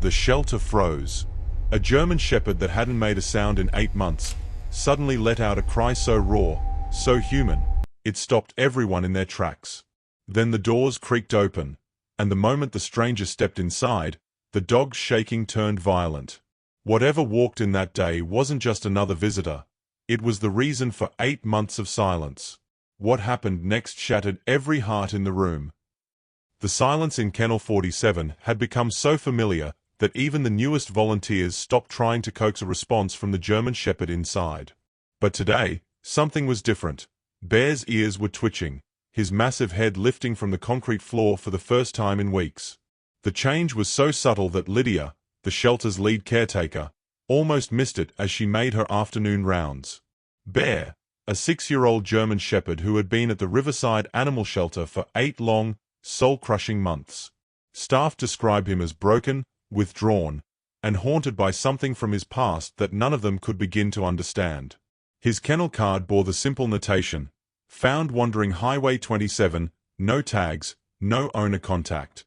The shelter froze. A German shepherd that hadn't made a sound in 8 months suddenly let out a cry so raw, so human, it stopped everyone in their tracks. Then the doors creaked open, and the moment the stranger stepped inside, the dog's shaking turned violent. Whatever walked in that day wasn't just another visitor. It was the reason for 8 months of silence. What happened next shattered every heart in the room. The silence in Kennel 47 had become so familiar that even the newest volunteers stopped trying to coax a response from the German shepherd inside. But today, something was different. Bear's ears were twitching, his massive head lifting from the concrete floor for the first time in weeks. The change was so subtle that Lydia, the shelter's lead caretaker, almost missed it as she made her afternoon rounds. Bear, a 6-year-old German shepherd who had been at the Riverside Animal Shelter for 8 long, soul-crushing months. Staff describe him as broken, withdrawn, and haunted by something from his past that none of them could begin to understand. His kennel card bore the simple notation, "Found wandering Highway 27, no tags, no owner contact."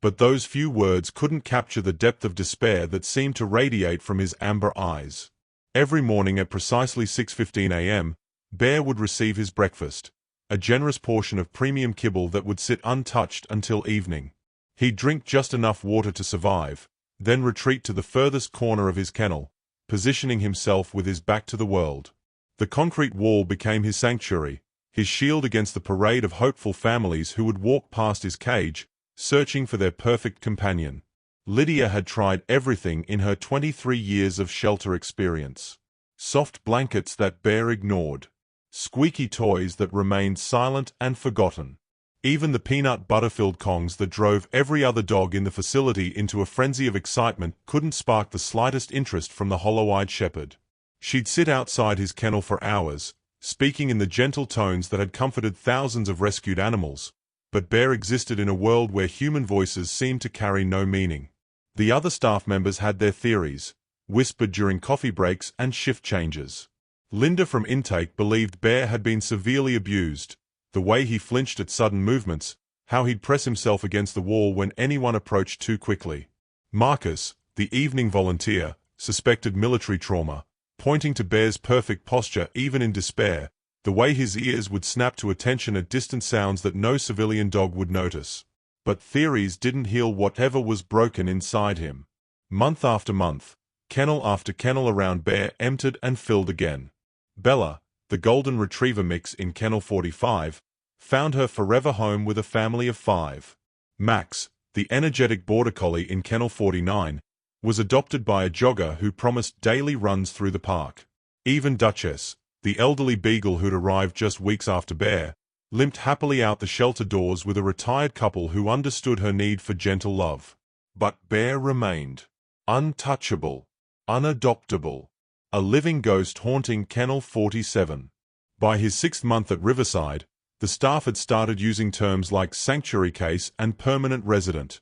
But those few words couldn't capture the depth of despair that seemed to radiate from his amber eyes. Every morning at precisely 6:15 a.m., Bear would receive his breakfast, a generous portion of premium kibble that would sit untouched until evening. He'd drink just enough water to survive, then retreat to the furthest corner of his kennel, positioning himself with his back to the world. The concrete wall became his sanctuary, his shield against the parade of hopeful families who would walk past his cage, searching for their perfect companion. Lydia had tried everything in her 23 years of shelter experience. Soft blankets that Bear ignored. Squeaky toys that remained silent and forgotten. Even the peanut butter-filled Kongs that drove every other dog in the facility into a frenzy of excitement couldn't spark the slightest interest from the hollow-eyed shepherd. She'd sit outside his kennel for hours, speaking in the gentle tones that had comforted thousands of rescued animals, but Bear existed in a world where human voices seemed to carry no meaning. The other staff members had their theories, whispered during coffee breaks and shift changes. Linda from intake believed Bear had been severely abused, the way he flinched at sudden movements, how he'd press himself against the wall when anyone approached too quickly. Marcus, the evening volunteer, suspected military trauma, pointing to Bear's perfect posture even in despair, the way his ears would snap to attention at distant sounds that no civilian dog would notice. But theories didn't heal whatever was broken inside him. Month after month, kennel after kennel around Bear emptied and filled again. Bella, the golden retriever mix in Kennel 45, found her forever home with a family of 5. Max, the energetic border collie in Kennel 49, was adopted by a jogger who promised daily runs through the park. Even Duchess, the elderly beagle who'd arrived just weeks after Bear, limped happily out the shelter doors with a retired couple who understood her need for gentle love. But Bear remained untouchable, unadoptable, a living ghost haunting Kennel 47. By his 6th month at Riverside, the staff had started using terms like sanctuary case and permanent resident.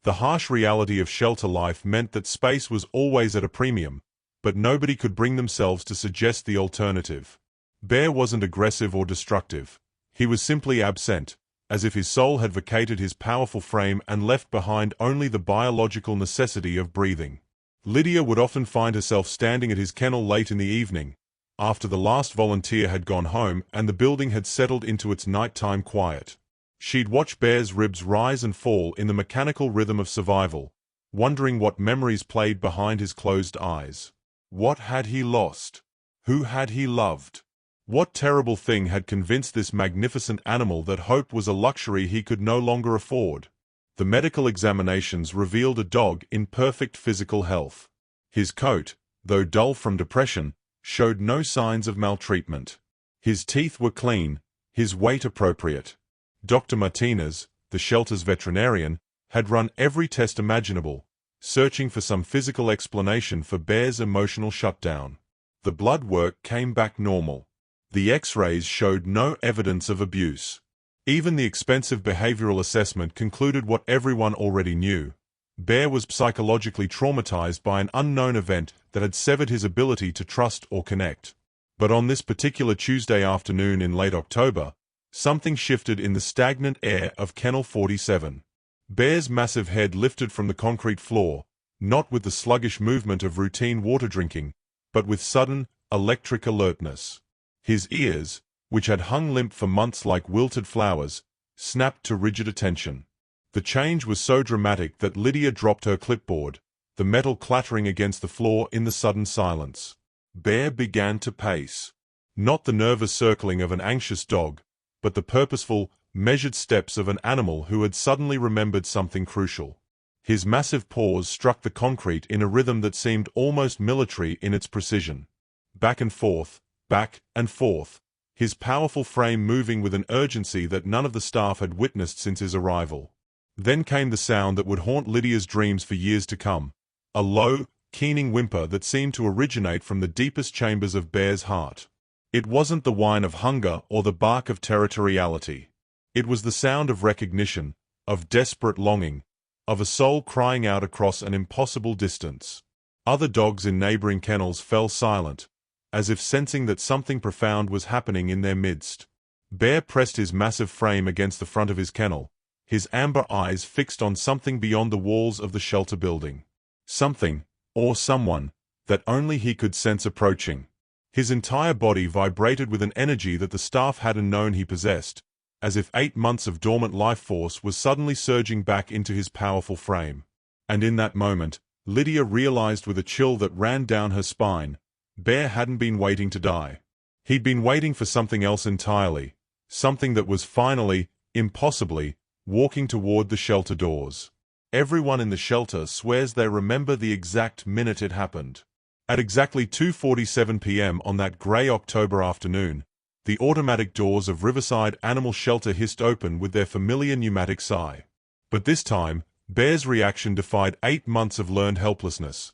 The harsh reality of shelter life meant that space was always at a premium, but nobody could bring themselves to suggest the alternative. Bear wasn't aggressive or destructive. He was simply absent, as if his soul had vacated his powerful frame and left behind only the biological necessity of breathing. Lydia would often find herself standing at his kennel late in the evening, after the last volunteer had gone home and the building had settled into its nighttime quiet. She'd watch Bear's ribs rise and fall in the mechanical rhythm of survival, wondering what memories played behind his closed eyes. What had he lost? Who had he loved? What terrible thing had convinced this magnificent animal that hope was a luxury he could no longer afford? The medical examinations revealed a dog in perfect physical health. His coat, though dull from depression, showed no signs of maltreatment. His teeth were clean, his weight appropriate. Dr. Martinez, the shelter's veterinarian, had run every test imaginable, searching for some physical explanation for Bear's emotional shutdown. The blood work came back normal. The X-rays showed no evidence of abuse. Even the expensive behavioral assessment concluded what everyone already knew. Bear was psychologically traumatized by an unknown event that had severed his ability to trust or connect. But on this particular Tuesday afternoon in late October, something shifted in the stagnant air of Kennel 47. Bear's massive head lifted from the concrete floor, not with the sluggish movement of routine water drinking, but with sudden, electric alertness. His ears, which had hung limp for months like wilted flowers, snapped to rigid attention. The change was so dramatic that Lydia dropped her clipboard, the metal clattering against the floor in the sudden silence. Bear began to pace. Not the nervous circling of an anxious dog, but the purposeful, measured steps of an animal who had suddenly remembered something crucial. His massive paws struck the concrete in a rhythm that seemed almost military in its precision. Back and forth, his powerful frame moving with an urgency that none of the staff had witnessed since his arrival. Then came the sound that would haunt Lydia's dreams for years to come, a low, keening whimper that seemed to originate from the deepest chambers of Bear's heart. It wasn't the whine of hunger or the bark of territoriality. It was the sound of recognition, of desperate longing, of a soul crying out across an impossible distance. Other dogs in neighboring kennels fell silent, as if sensing that something profound was happening in their midst. Bear pressed his massive frame against the front of his kennel, his amber eyes fixed on something beyond the walls of the shelter building. Something, or someone, that only he could sense approaching. His entire body vibrated with an energy that the staff hadn't known he possessed, as if 8 months of dormant life force was suddenly surging back into his powerful frame. And in that moment, Lydia realized with a chill that ran down her spine, Bear hadn't been waiting to die. He'd been waiting for something else entirely, something that was finally, impossibly, walking toward the shelter doors. Everyone in the shelter swears they remember the exact minute it happened. At exactly 2:47 p.m. on that grey October afternoon, the automatic doors of Riverside Animal Shelter hissed open with their familiar pneumatic sigh. But this time, Bear's reaction defied 8 months of learned helplessness.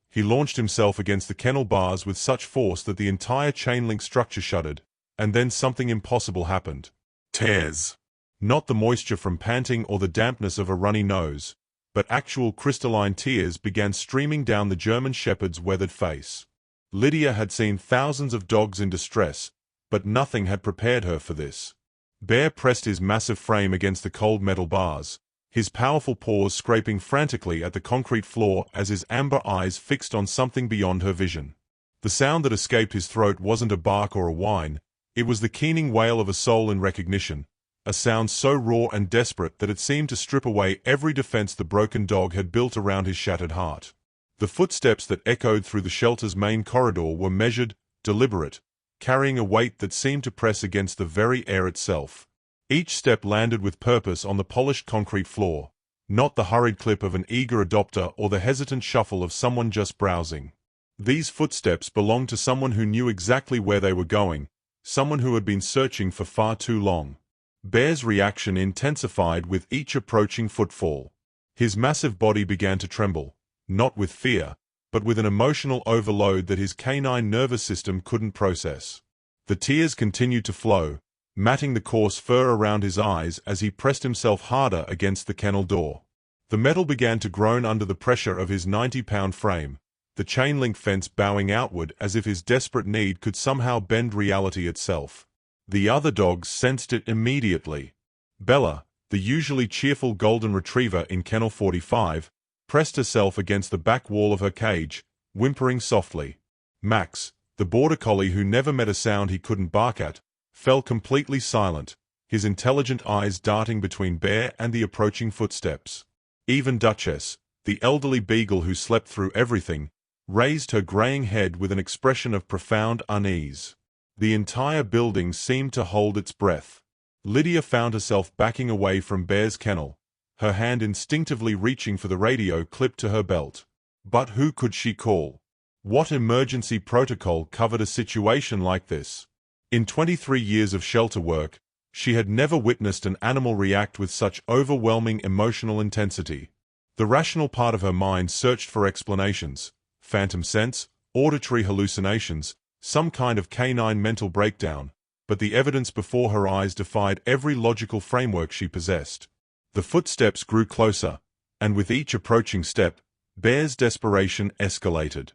He launched himself against the kennel bars with such force that the entire chain-link structure shuddered, and then something impossible happened. Tears. Not the moisture from panting or the dampness of a runny nose, but actual crystalline tears began streaming down the German shepherd's weathered face. Lydia had seen thousands of dogs in distress, but nothing had prepared her for this. Bear pressed his massive frame against the cold metal bars, his powerful paws scraping frantically at the concrete floor as his amber eyes fixed on something beyond her vision. The sound that escaped his throat wasn't a bark or a whine, it was the keening wail of a soul in recognition, a sound so raw and desperate that it seemed to strip away every defense the broken dog had built around his shattered heart. The footsteps that echoed through the shelter's main corridor were measured, deliberate, carrying a weight that seemed to press against the very air itself. Each step landed with purpose on the polished concrete floor, not the hurried clip of an eager adopter or the hesitant shuffle of someone just browsing. These footsteps belonged to someone who knew exactly where they were going, someone who had been searching for far too long. Bear's reaction intensified with each approaching footfall. His massive body began to tremble, not with fear, but with an emotional overload that his canine nervous system couldn't process. The tears continued to flow, matting the coarse fur around his eyes as he pressed himself harder against the kennel door. The metal began to groan under the pressure of his 90-pound frame, the chain-link fence bowing outward as if his desperate need could somehow bend reality itself. The other dogs sensed it immediately. Bella, the usually cheerful golden retriever in Kennel 45, pressed herself against the back wall of her cage, whimpering softly. Max, the border collie who never met a sound he couldn't bark at, fell completely silent, his intelligent eyes darting between Bear and the approaching footsteps. Even Duchess, the elderly beagle who slept through everything, raised her graying head with an expression of profound unease. The entire building seemed to hold its breath. Lydia found herself backing away from Bear's kennel, her hand instinctively reaching for the radio clipped to her belt. But who could she call? What emergency protocol covered a situation like this? In 23 years of shelter work, she had never witnessed an animal react with such overwhelming emotional intensity. The rational part of her mind searched for explanations, phantom sense, auditory hallucinations, some kind of canine mental breakdown, but the evidence before her eyes defied every logical framework she possessed. The footsteps grew closer, and with each approaching step, Bear's desperation escalated.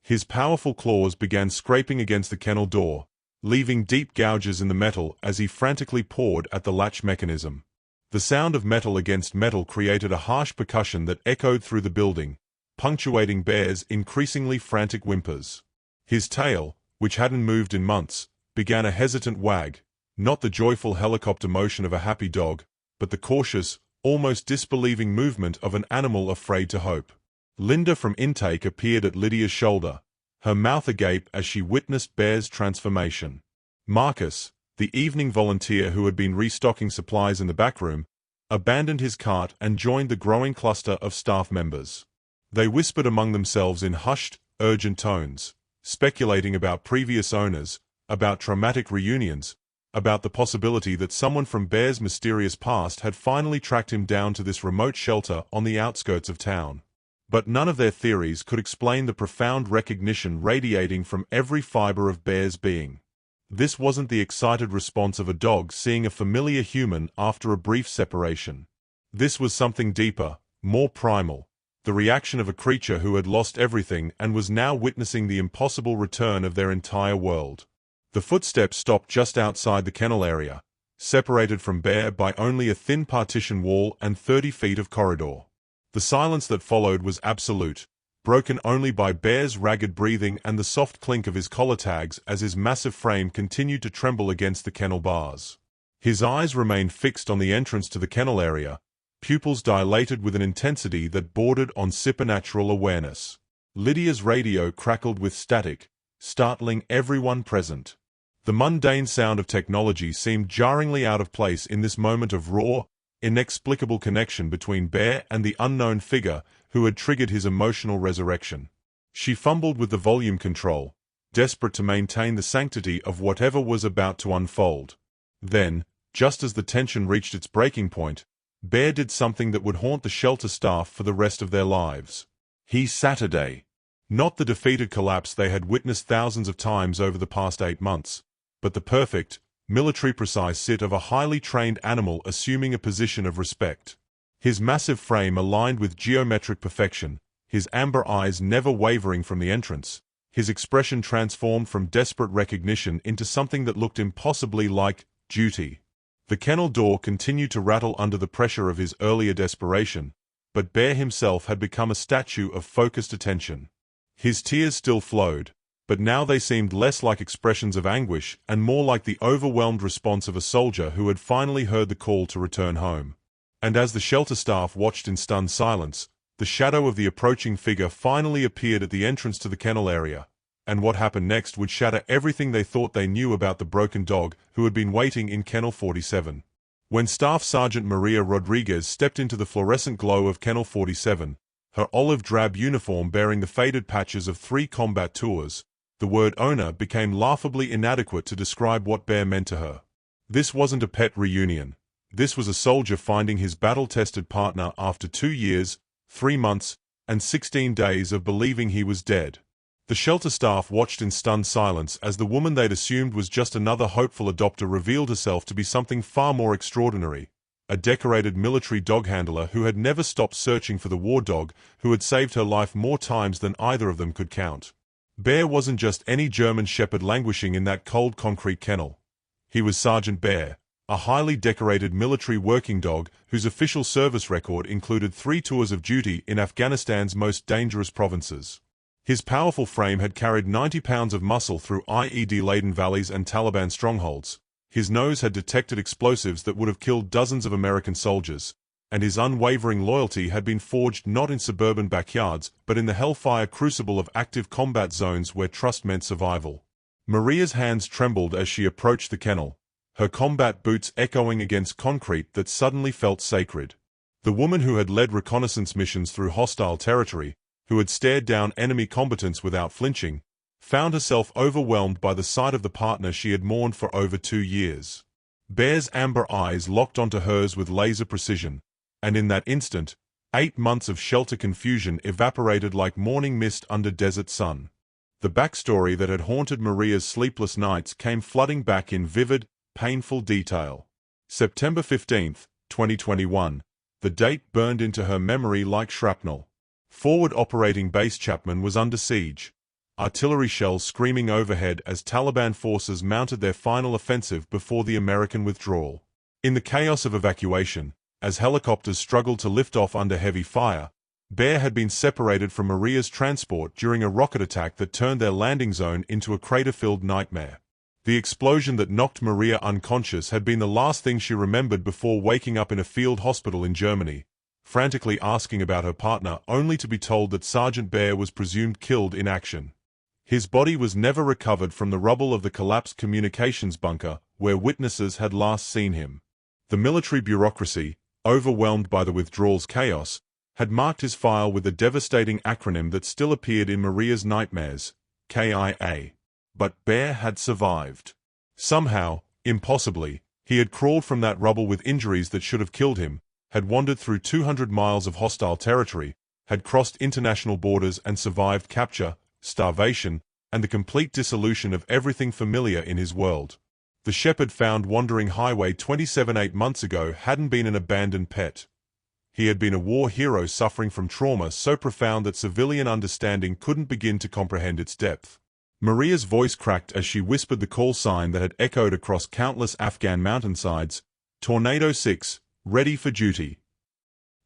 His powerful claws began scraping against the kennel door, leaving deep gouges in the metal as he frantically pawed at the latch mechanism. The sound of metal against metal created a harsh percussion that echoed through the building, punctuating Bear's increasingly frantic whimpers. His tail, which hadn't moved in months, began a hesitant wag, not the joyful helicopter motion of a happy dog, but the cautious, almost disbelieving movement of an animal afraid to hope. Linda from intake appeared at Lydia's shoulder, her mouth agape as she witnessed Bear's transformation. Marcus, the evening volunteer who had been restocking supplies in the back room, abandoned his cart and joined the growing cluster of staff members. They whispered among themselves in hushed, urgent tones, speculating about previous owners, about traumatic reunions, about the possibility that someone from Bear's mysterious past had finally tracked him down to this remote shelter on the outskirts of town. But none of their theories could explain the profound recognition radiating from every fiber of Bear's being. This wasn't the excited response of a dog seeing a familiar human after a brief separation. This was something deeper, more primal, the reaction of a creature who had lost everything and was now witnessing the impossible return of their entire world. The footsteps stopped just outside the kennel area, separated from Bear by only a thin partition wall and 30 feet of corridor. The silence that followed was absolute, broken only by Bear's ragged breathing and the soft clink of his collar tags as his massive frame continued to tremble against the kennel bars. His eyes remained fixed on the entrance to the kennel area, pupils dilated with an intensity that bordered on supernatural awareness. Lydia's radio crackled with static, startling everyone present. The mundane sound of technology seemed jarringly out of place in this moment of raw, inexplicable connection between Bear and the unknown figure who had triggered his emotional resurrection. She fumbled with the volume control, desperate to maintain the sanctity of whatever was about to unfold. Then, just as the tension reached its breaking point, Bear did something that would haunt the shelter staff for the rest of their lives. He Saturday. Not the defeated collapse they had witnessed thousands of times over the past 8 months, but the perfect, military-precise sit of a highly trained animal assuming a position of respect. His massive frame aligned with geometric perfection, his amber eyes never wavering from the entrance, his expression transformed from desperate recognition into something that looked impossibly like duty. The kennel door continued to rattle under the pressure of his earlier desperation, but Bear himself had become a statue of focused attention. His tears still flowed, but now they seemed less like expressions of anguish and more like the overwhelmed response of a soldier who had finally heard the call to return home. And as the shelter staff watched in stunned silence, the shadow of the approaching figure finally appeared at the entrance to the kennel area, and what happened next would shatter everything they thought they knew about the broken dog who had been waiting in Kennel 47. When Staff Sergeant Maria Rodriguez stepped into the fluorescent glow of Kennel 47, her olive-drab uniform bearing the faded patches of 3 combat tours, the word owner became laughably inadequate to describe what Bear meant to her. This wasn't a pet reunion. This was a soldier finding his battle-tested partner after 2 years, 3 months, and 16 days of believing he was dead. The shelter staff watched in stunned silence as the woman they'd assumed was just another hopeful adopter revealed herself to be something far more extraordinary. A decorated military dog handler who had never stopped searching for the war dog who had saved her life more times than either of them could count. Bear wasn't just any German shepherd languishing in that cold concrete kennel. He was Sergeant Bear, a highly decorated military working dog whose official service record included 3 tours of duty in Afghanistan's most dangerous provinces. His powerful frame had carried 90 pounds of muscle through IED-laden valleys and Taliban strongholds. His nose had detected explosives that would have killed dozens of American soldiers, and his unwavering loyalty had been forged not in suburban backyards but in the hellfire crucible of active combat zones where trust meant survival. Maria's hands trembled as she approached the kennel, her combat boots echoing against concrete that suddenly felt sacred. The woman who had led reconnaissance missions through hostile territory, who had stared down enemy combatants without flinching, found herself overwhelmed by the sight of the partner she had mourned for over 2 years. Bear's amber eyes locked onto hers with laser precision, and in that instant, 8 months of shelter confusion evaporated like morning mist under desert sun. The backstory that had haunted Maria's sleepless nights came flooding back in vivid, painful detail. September 15, 2021. The date burned into her memory like shrapnel. Forward Operating Base Chapman was under siege. Artillery shells screaming overhead as Taliban forces mounted their final offensive before the American withdrawal. In the chaos of evacuation, as helicopters struggled to lift off under heavy fire, Bear had been separated from Maria's transport during a rocket attack that turned their landing zone into a crater-filled nightmare. The explosion that knocked Maria unconscious had been the last thing she remembered before waking up in a field hospital in Germany, frantically asking about her partner only to be told that Sergeant Bear was presumed killed in action. His body was never recovered from the rubble of the collapsed communications bunker where witnesses had last seen him. The military bureaucracy, overwhelmed by the withdrawal's chaos, had marked his file with a devastating acronym that still appeared in Maria's nightmares, KIA. But Bear had survived. Somehow, impossibly, he had crawled from that rubble with injuries that should have killed him, had wandered through 200 miles of hostile territory, had crossed international borders and survived capture, starvation, and the complete dissolution of everything familiar in his world. The shepherd found wandering Highway 27 8 months ago hadn't been an abandoned pet. He had been a war hero suffering from trauma so profound that civilian understanding couldn't begin to comprehend its depth. Maria's voice cracked as she whispered the call sign that had echoed across countless Afghan mountainsides, Tornado 6, ready for duty.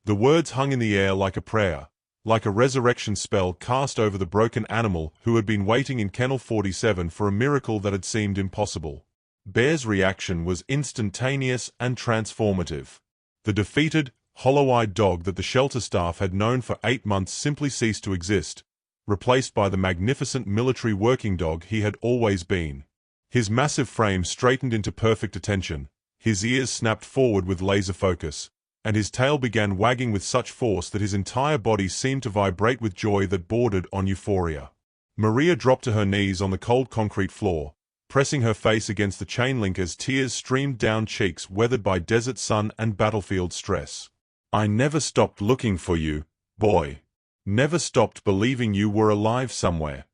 The words hung in the air like a prayer, like a resurrection spell cast over the broken animal who had been waiting in Kennel 47 for a miracle that had seemed impossible. Bear's reaction was instantaneous and transformative. The defeated, hollow-eyed dog that the shelter staff had known for 8 months simply ceased to exist, replaced by the magnificent military working dog he had always been. His massive frame straightened into perfect attention, his ears snapped forward with laser focus, and his tail began wagging with such force that his entire body seemed to vibrate with joy that bordered on euphoria. Maria dropped to her knees on the cold concrete floor, pressing her face against the chain link as tears streamed down cheeks weathered by desert sun and battlefield stress. I never stopped looking for you, boy. Never stopped believing you were alive somewhere.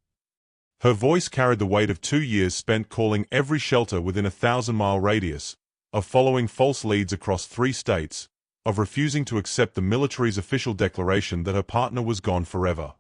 Her voice carried the weight of 2 years spent calling every shelter within a 1,000-mile radius, of following false leads across 3 states, of refusing to accept the military's official declaration that her partner was gone forever.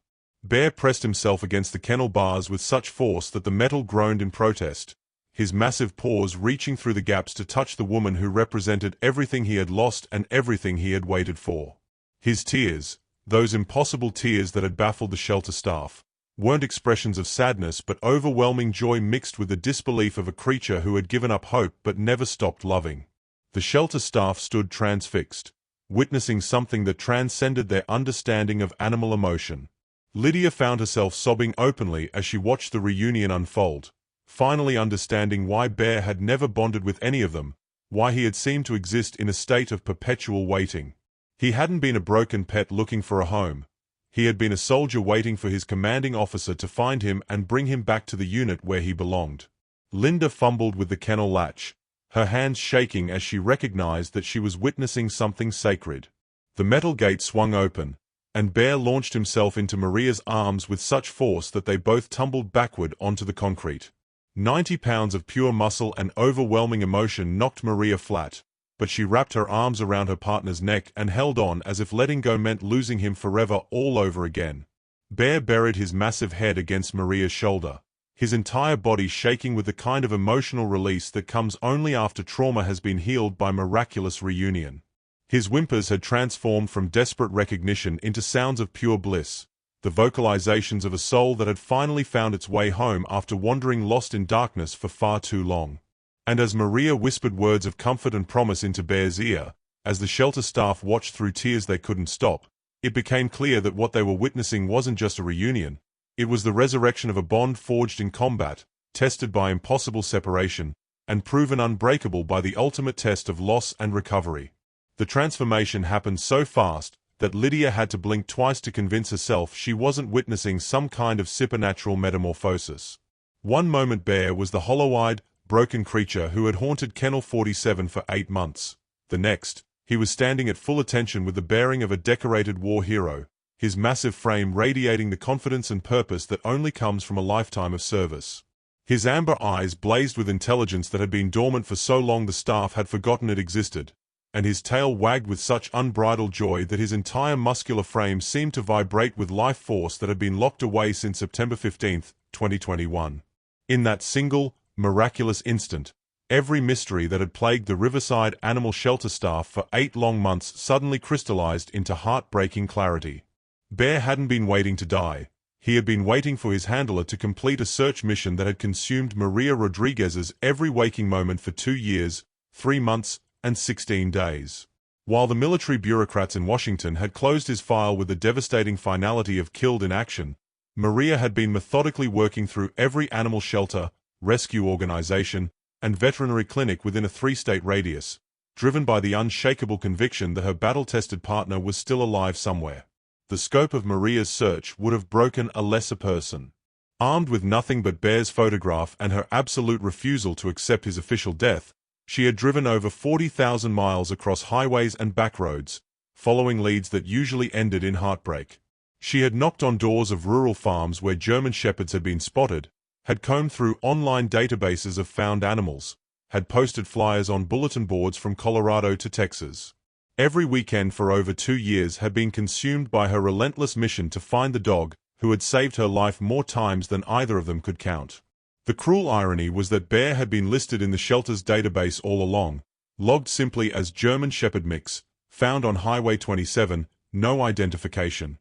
Bear pressed himself against the kennel bars with such force that the metal groaned in protest, his massive paws reaching through the gaps to touch the woman who represented everything he had lost and everything he had waited for. His tears, those impossible tears that had baffled the shelter staff, weren't expressions of sadness but overwhelming joy mixed with the disbelief of a creature who had given up hope but never stopped loving. The shelter staff stood transfixed, witnessing something that transcended their understanding of animal emotion. Lydia found herself sobbing openly as she watched the reunion unfold, finally understanding why Bear had never bonded with any of them, why he had seemed to exist in a state of perpetual waiting. He hadn't been a broken pet looking for a home. He had been a soldier waiting for his commanding officer to find him and bring him back to the unit where he belonged. Linda fumbled with the kennel latch, her hands shaking as she recognized that she was witnessing something sacred. The metal gate swung open, and Bear launched himself into Maria's arms with such force that they both tumbled backward onto the concrete. 90 pounds of pure muscle and overwhelming emotion knocked Maria flat, but she wrapped her arms around her partner's neck and held on as if letting go meant losing him forever all over again. Bear buried his massive head against Maria's shoulder, his entire body shaking with the kind of emotional release that comes only after trauma has been healed by miraculous reunion. His whimpers had transformed from desperate recognition into sounds of pure bliss, the vocalizations of a soul that had finally found its way home after wandering lost in darkness for far too long. And as Maria whispered words of comfort and promise into Bear's ear, as the shelter staff watched through tears they couldn't stop, it became clear that what they were witnessing wasn't just a reunion, it was the resurrection of a bond forged in combat, tested by impossible separation, and proven unbreakable by the ultimate test of loss and recovery. The transformation happened so fast that Lydia had to blink twice to convince herself she wasn't witnessing some kind of supernatural metamorphosis. One moment Bear was the hollow-eyed, broken creature who had haunted Kennel 47 for 8 months. The next, he was standing at full attention with the bearing of a decorated war hero, his massive frame radiating the confidence and purpose that only comes from a lifetime of service. His amber eyes blazed with intelligence that had been dormant for so long the staff had forgotten it existed, and his tail wagged with such unbridled joy that his entire muscular frame seemed to vibrate with life force that had been locked away since September 15, 2021. In that single, miraculous instant, every mystery that had plagued the Riverside Animal Shelter staff for 8 long months suddenly crystallized into heartbreaking clarity. Bear hadn't been waiting to die. He had been waiting for his handler to complete a search mission that had consumed Maria Rodriguez's every waking moment for 2 years, 3 months, and 16 days. While the military bureaucrats in Washington had closed his file with the devastating finality of killed in action, Maria had been methodically working through every animal shelter, rescue organization, and veterinary clinic within a 3-state radius, driven by the unshakable conviction that her battle-tested partner was still alive somewhere. The scope of Maria's search would have broken a lesser person. Armed with nothing but Bear's photograph and her absolute refusal to accept his official death, she had driven over 40,000 miles across highways and backroads, following leads that usually ended in heartbreak. She had knocked on doors of rural farms where German shepherds had been spotted, had combed through online databases of found animals, had posted flyers on bulletin boards from Colorado to Texas. Every weekend for over 2 years had been consumed by her relentless mission to find the dog who had saved her life more times than either of them could count. The cruel irony was that Bear had been listed in the shelter's database all along, logged simply as German Shepherd Mix, found on Highway 27, no identification.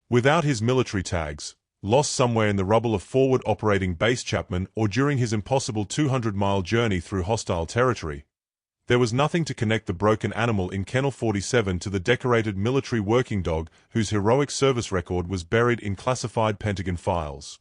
Without his military tags, lost somewhere in the rubble of forward operating Base Chapman or during his impossible 200-mile journey through hostile territory, there was nothing to connect the broken animal in Kennel 47 to the decorated military working dog whose heroic service record was buried in classified Pentagon files.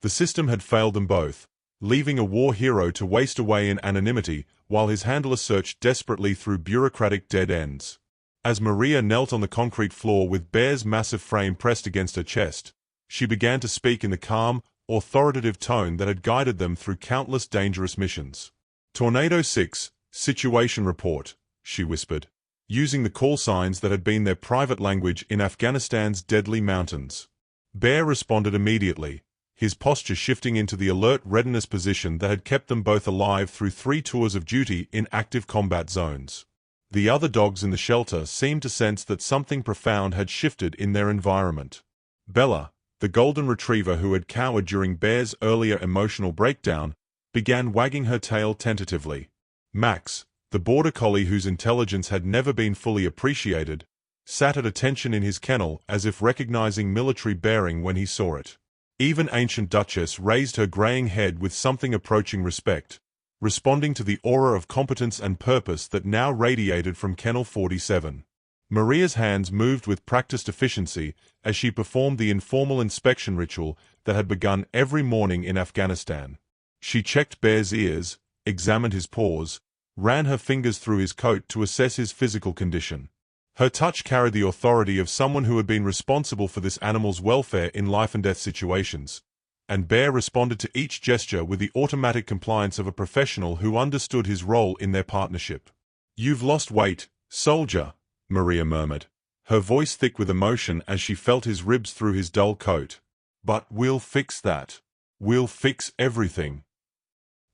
The system had failed them both, leaving a war hero to waste away in anonymity while his handler searched desperately through bureaucratic dead ends. As Maria knelt on the concrete floor with Bear's massive frame pressed against her chest, she began to speak in the calm, authoritative tone that had guided them through countless dangerous missions. Tornado 6, Situation Report, she whispered, using the call signs that had been their private language in Afghanistan's deadly mountains. Bear responded immediately, his posture shifting into the alert readiness position that had kept them both alive through 3 tours of duty in active combat zones. The other dogs in the shelter seemed to sense that something profound had shifted in their environment. Bella, the golden retriever who had cowered during Bear's earlier emotional breakdown, began wagging her tail tentatively. Max, the border collie whose intelligence had never been fully appreciated, sat at attention in his kennel as if recognizing military bearing when he saw it. Even Ancient Duchess raised her graying head with something approaching respect, responding to the aura of competence and purpose that now radiated from Kennel 47. Maria's hands moved with practiced efficiency as she performed the informal inspection ritual that had begun every morning in Afghanistan. She checked Bear's ears, examined his paws, ran her fingers through his coat to assess his physical condition. Her touch carried the authority of someone who had been responsible for this animal's welfare in life-and-death situations, and Bear responded to each gesture with the automatic compliance of a professional who understood his role in their partnership. "You've lost weight, soldier," Maria murmured, her voice thick with emotion as she felt his ribs through his dull coat. "But we'll fix that. We'll fix everything."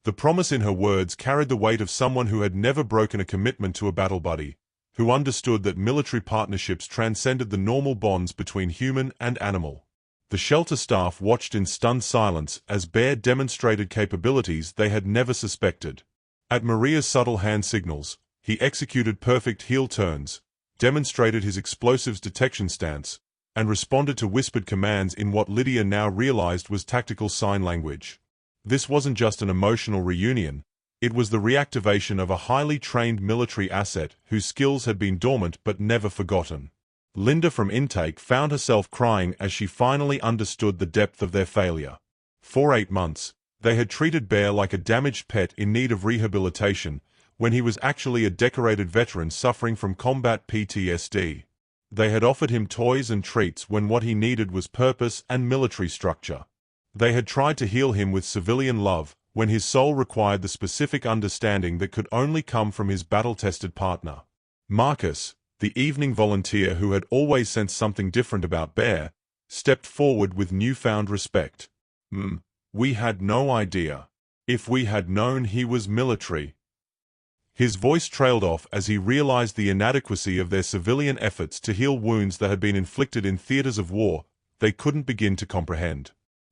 The promise in her words carried the weight of someone who had never broken a commitment to a battle buddy, who understood that military partnerships transcended the normal bonds between human and animal. The shelter staff watched in stunned silence as Bear demonstrated capabilities they had never suspected. At Maria's subtle hand signals, he executed perfect heel turns, demonstrated his explosives detection stance, and responded to whispered commands in what Lydia now realized was tactical sign language. This wasn't just an emotional reunion, it was the reactivation of a highly trained military asset whose skills had been dormant but never forgotten. Linda from intake found herself crying as she finally understood the depth of their failure. For 8 months, they had treated Bear like a damaged pet in need of rehabilitation, when he was actually a decorated veteran suffering from combat PTSD. They had offered him toys and treats when what he needed was purpose and military structure. They had tried to heal him with civilian love, when his soul required the specific understanding that could only come from his battle-tested partner. Marcus, the evening volunteer who had always sensed something different about Bear, stepped forward with newfound respect. We had no idea. If we had known he was military." His voice trailed off as he realized the inadequacy of their civilian efforts to heal wounds that had been inflicted in theaters of war they couldn't begin to comprehend.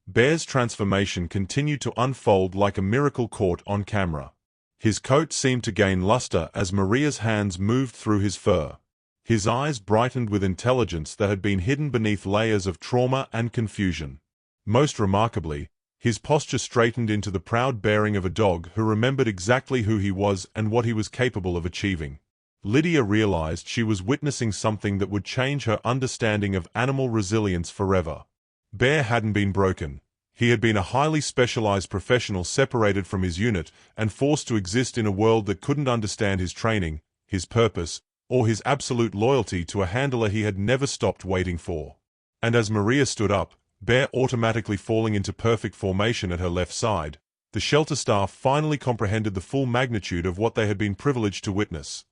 Bear's transformation continued to unfold like a miracle caught on camera. His coat seemed to gain luster as Maria's hands moved through his fur. His eyes brightened with intelligence that had been hidden beneath layers of trauma and confusion. Most remarkably, his posture straightened into the proud bearing of a dog who remembered exactly who he was and what he was capable of achieving. Lydia realized she was witnessing something that would change her understanding of animal resilience forever. Bear hadn't been broken. He had been a highly specialized professional separated from his unit and forced to exist in a world that couldn't understand his training, his purpose, or his absolute loyalty to a handler he had never stopped waiting for. And as Maria stood up, Bear automatically falling into perfect formation at her left side, the shelter staff finally comprehended the full magnitude of what they had been privileged to witness.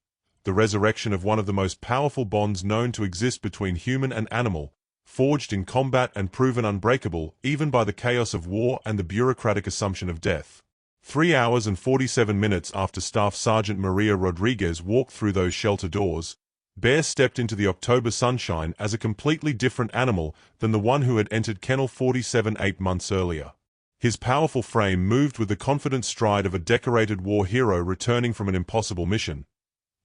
The resurrection of one of the most powerful bonds known to exist between human and animal, forged in combat and proven unbreakable even by the chaos of war and the bureaucratic assumption of death. 3 hours and 47 minutes after Staff Sergeant Maria Rodriguez walked through those shelter doors, Bear stepped into the October sunshine as a completely different animal than the one who had entered Kennel 47 8 months earlier. His powerful frame moved with the confident stride of a decorated war hero returning from an impossible mission.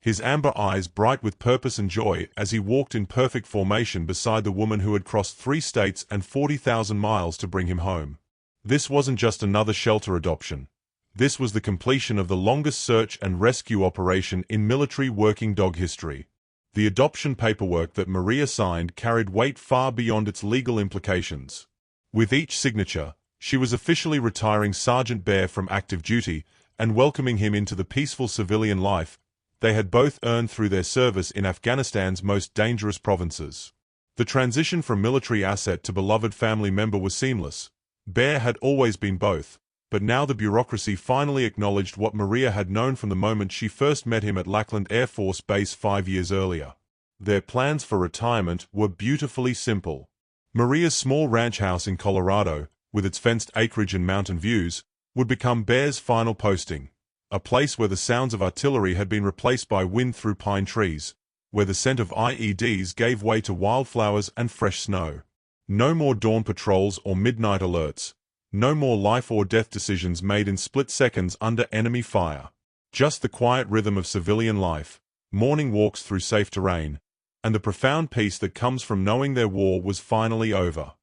His amber eyes bright with purpose and joy as he walked in perfect formation beside the woman who had crossed 3 states and 40,000 miles to bring him home. This wasn't just another shelter adoption. This was the completion of the longest search and rescue operation in military working dog history. The adoption paperwork that Maria signed carried weight far beyond its legal implications. With each signature, she was officially retiring Sergeant Bear from active duty and welcoming him into the peaceful civilian life they had both earned through their service in Afghanistan's most dangerous provinces. The transition from military asset to beloved family member was seamless. Bear had always been both, but now the bureaucracy finally acknowledged what Maria had known from the moment she first met him at Lackland Air Force Base 5 years earlier. Their plans for retirement were beautifully simple. Maria's small ranch house in Colorado, with its fenced acreage and mountain views, would become Bear's final posting. A place where the sounds of artillery had been replaced by wind through pine trees, where the scent of IEDs gave way to wildflowers and fresh snow. No more dawn patrols or midnight alerts. No more life or death decisions made in split seconds under enemy fire. Just the quiet rhythm of civilian life, morning walks through safe terrain, and the profound peace that comes from knowing their war was finally over.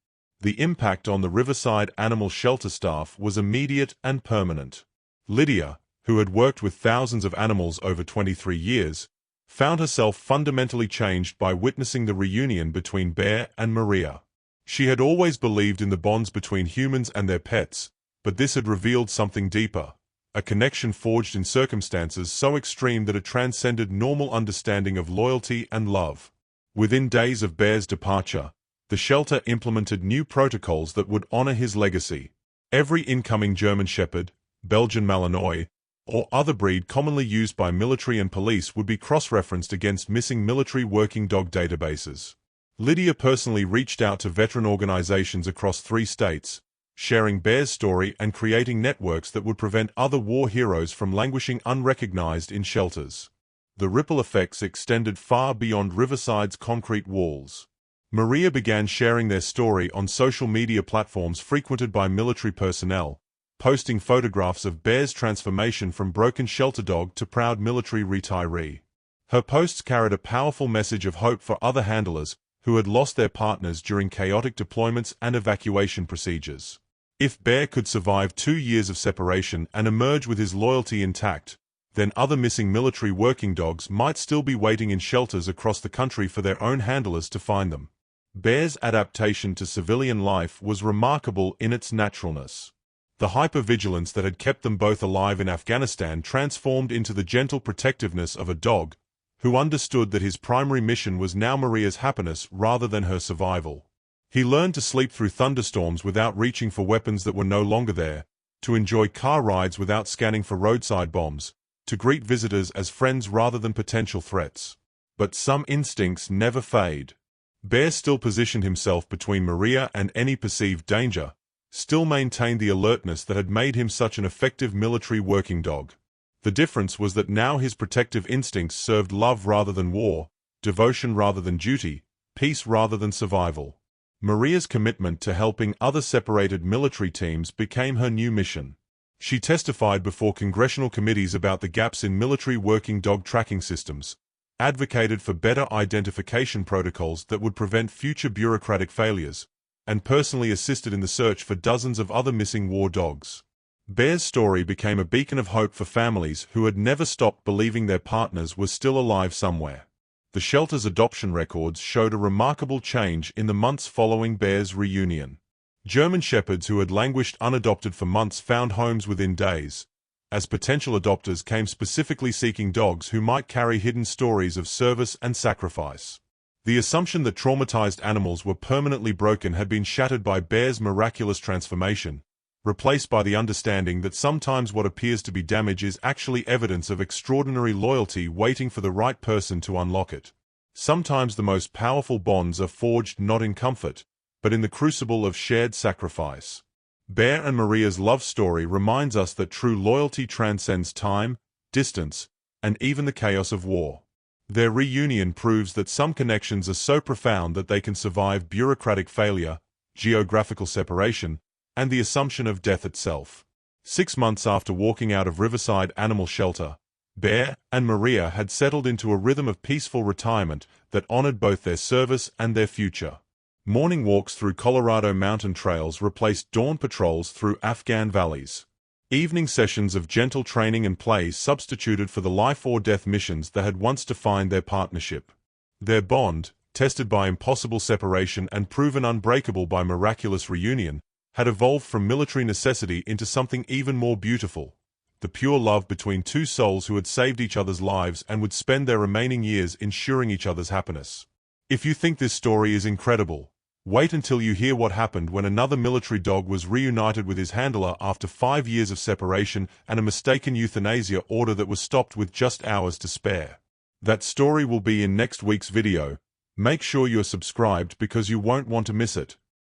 The impact on the Riverside Animal Shelter staff was immediate and permanent. Lydia, who had worked with thousands of animals over 23 years, found herself fundamentally changed by witnessing the reunion between Bear and Maria. She had always believed in the bonds between humans and their pets, but this had revealed something deeper, a connection forged in circumstances so extreme that it transcended normal understanding of loyalty and love. Within days of Bear's departure, the shelter implemented new protocols that would honor his legacy. Every incoming German Shepherd, Belgian Malinois, or other breed commonly used by military and police would be cross-referenced against missing military working dog databases. Lydia personally reached out to veteran organizations across 3 states, sharing Bear's story and creating networks that would prevent other war heroes from languishing unrecognized in shelters. The ripple effects extended far beyond Riverside's concrete walls. Maria began sharing their story on social media platforms frequented by military personnel, posting photographs of Bear's transformation from broken shelter dog to proud military retiree. Her posts carried a powerful message of hope for other handlers who had lost their partners during chaotic deployments and evacuation procedures. If Bear could survive 2 years of separation and emerge with his loyalty intact, then other missing military working dogs might still be waiting in shelters across the country for their own handlers to find them. Bear's adaptation to civilian life was remarkable in its naturalness. The hypervigilance that had kept them both alive in Afghanistan transformed into the gentle protectiveness of a dog, who understood that his primary mission was now Maria's happiness rather than her survival. He learned to sleep through thunderstorms without reaching for weapons that were no longer there, to enjoy car rides without scanning for roadside bombs, to greet visitors as friends rather than potential threats. But some instincts never fade. Bear still positioned himself between Maria and any perceived danger, still maintained the alertness that had made him such an effective military working dog. The difference was that now his protective instincts served love rather than war, devotion rather than duty, peace rather than survival. Maria's commitment to helping other separated military teams became her new mission. She testified before congressional committees about the gaps in military working dog tracking systems, advocated for better identification protocols that would prevent future bureaucratic failures, and personally assisted in the search for dozens of other missing war dogs. Bear's story became a beacon of hope for families who had never stopped believing their partners were still alive somewhere. The shelter's adoption records showed a remarkable change in the months following Bear's reunion. German Shepherds who had languished unadopted for months found homes within days, as potential adopters came specifically seeking dogs who might carry hidden stories of service and sacrifice. The assumption that traumatized animals were permanently broken had been shattered by Bear's miraculous transformation, replaced by the understanding that sometimes what appears to be damage is actually evidence of extraordinary loyalty waiting for the right person to unlock it. Sometimes the most powerful bonds are forged not in comfort, but in the crucible of shared sacrifice. Bear and Maria's love story reminds us that true loyalty transcends time, distance, and even the chaos of war. Their reunion proves that some connections are so profound that they can survive bureaucratic failure, geographical separation, and the assumption of death itself. 6 months after walking out of Riverside Animal Shelter, Bear and Maria had settled into a rhythm of peaceful retirement that honored both their service and their future. Morning walks through Colorado mountain trails replaced dawn patrols through Afghan valleys. Evening sessions of gentle training and play substituted for the life-or-death missions that had once defined their partnership. Their bond, tested by impossible separation and proven unbreakable by miraculous reunion, had evolved from military necessity into something even more beautiful, the pure love between two souls who had saved each other's lives and would spend their remaining years ensuring each other's happiness. If you think this story is incredible, wait until you hear what happened when another military dog was reunited with his handler after 5 years of separation and a mistaken euthanasia order that was stopped with just hours to spare. That story will be in next week's video. Make sure you're subscribed because you won't want to miss it.